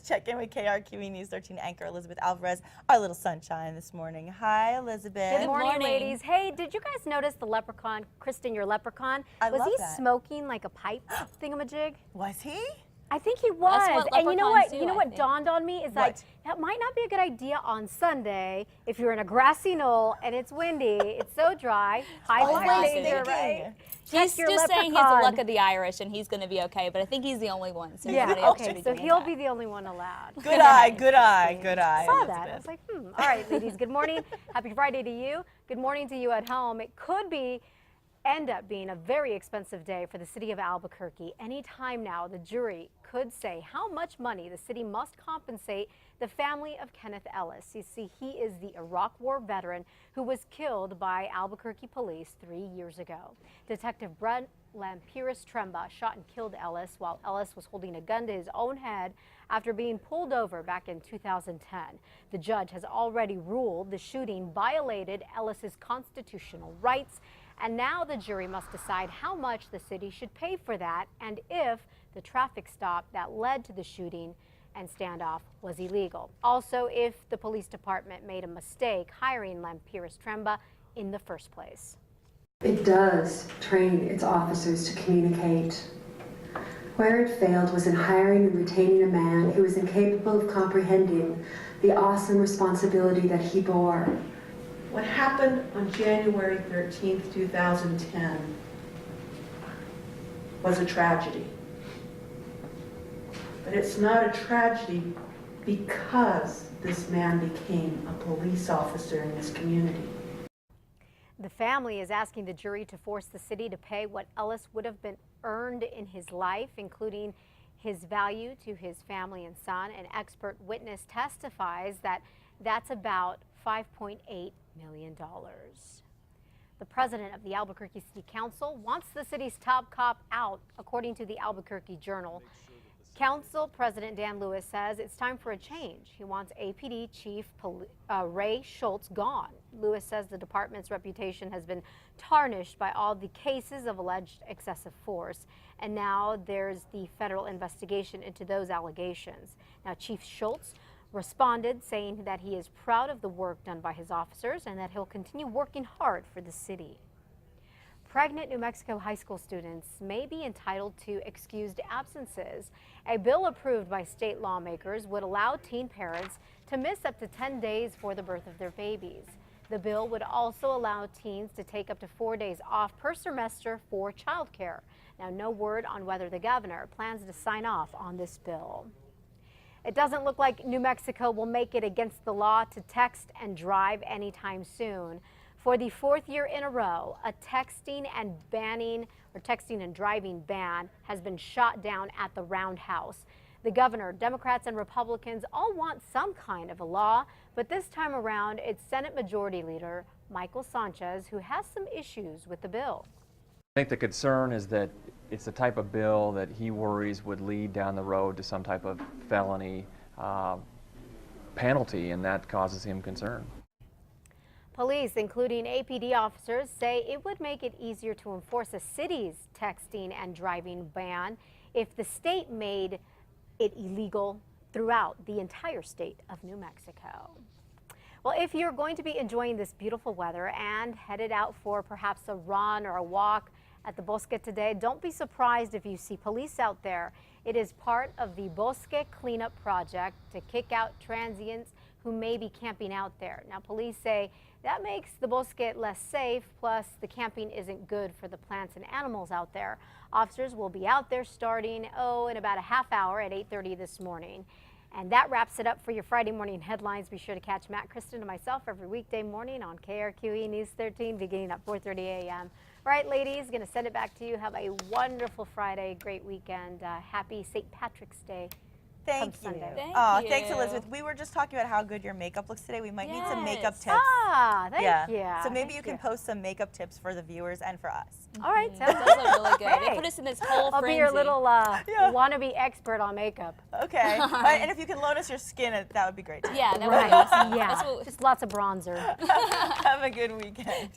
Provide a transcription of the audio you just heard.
check in with KRQE News 13 anchor Elizabeth Alvarez, our little sunshine this morning. Hi, Elizabeth. Good morning, ladies. Hey, did you guys notice the leprechaun, Kristen, your leprechaun? Was he that. smoking like a pipe thingamajig? Was he? I think he was. That's what and you know what? do, You know what dawned on me is like that might not be a good idea on Sunday if you're in a grassy knoll and it's windy, it's so dry, high fire danger, right? He's just saying he's the luck of the Irish and he's going to be okay, but I think he's the only one. So yeah, okay, so he'll be the only one allowed. Good eye, good eye, good eye. I saw that. I was like, All right, ladies, good morning. Happy Friday to you. Good morning to you at home. It could end up being a very expensive day for the city of Albuquerque. Anytime now, the jury could say how much money the city must compensate the family of Kenneth Ellis. You see, he is the Iraq War veteran who was killed by Albuquerque police 3 years ago. Detective Brent Lampiris Tremba shot and killed Ellis while Ellis was holding a gun to his own head after being pulled over back in 2010. The judge has already ruled the shooting violated Ellis's constitutional rights, and now the jury must decide how much the city should pay for that and if the traffic stop that led to the shooting and standoff was illegal. Also, if the police department made a mistake hiring Lampiris Tremba in the first place. It does train its officers to communicate. Where it failed was in hiring and retaining a man who was incapable of comprehending the awesome responsibility that he bore. What happened on January 13th, 2010 was a tragedy. But it's not a tragedy because this man became a police officer in this community. The family is asking the jury to force the city to pay what Ellis would have been earned in his life, including his value to his family and son. An expert witness testifies that that's about $5.8 million. The president of the Albuquerque City Council wants the city's top cop out, according to the Albuquerque Journal. Council President Dan Lewis says it's time for a change. He wants APD Chief Ray Schultz gone. Lewis says the department's reputation has been tarnished by all the cases of alleged excessive force, and now there's the federal investigation into those allegations. Now, Chief Schultz responded saying that he is proud of the work done by his officers and that he'll continue working hard for the city. Pregnant New Mexico high school students may be entitled to excused absences. A bill approved by state lawmakers would allow teen parents to miss up to 10 days for the birth of their babies. The bill would also allow teens to take up to 4 days off per semester for childcare. Now, no word on whether the governor plans to sign off on this bill. It doesn't look like New Mexico will make it against the law to text and drive anytime soon. For the 4th year in a row, a texting and driving ban has been shot down at the Roundhouse. The governor, Democrats and Republicans all want some kind of a law, but this time around it's Senate Majority Leader Michael Sanchez who has some issues with the bill. I think the concern is that it's the type of bill that he worries would lead down the road to some type of felony penalty, and that causes him concern. Police, including APD officers, say it would make it easier to enforce a city's texting and driving ban if the state made it illegal throughout the entire state of New Mexico. Well, if you're going to be enjoying this beautiful weather and headed out for perhaps a run or a walk at the Bosque today, don't be surprised if you see police out there. It is part of the Bosque Cleanup Project to kick out transients who may be camping out there. Now, police say that makes the Bosque less safe, plus the camping isn't good for the plants and animals out there. Officers will be out there starting, in about a half hour at 8:30 this morning. And that wraps it up for your Friday morning headlines. Be sure to catch Matt, Kristen, and myself every weekday morning on KRQE News 13 beginning at 4:30 a.m. All right, ladies, going to send it back to you. Have a wonderful Friday, great weekend. Happy St. Patrick's Day. Thank you. Sunday. Thanks, Elizabeth. We were just talking about how good your makeup looks today. We might need some makeup tips. Thank you. So maybe you can post some makeup tips for the viewers and for us. All right, sounds Those are really good. They put us in this whole I'll frenzy. be your little wannabe expert on makeup. Okay. And if you can loan us your skin, that would be great too. Yeah, that would be awesome. Yeah, just lots of bronzer. Have a good weekend.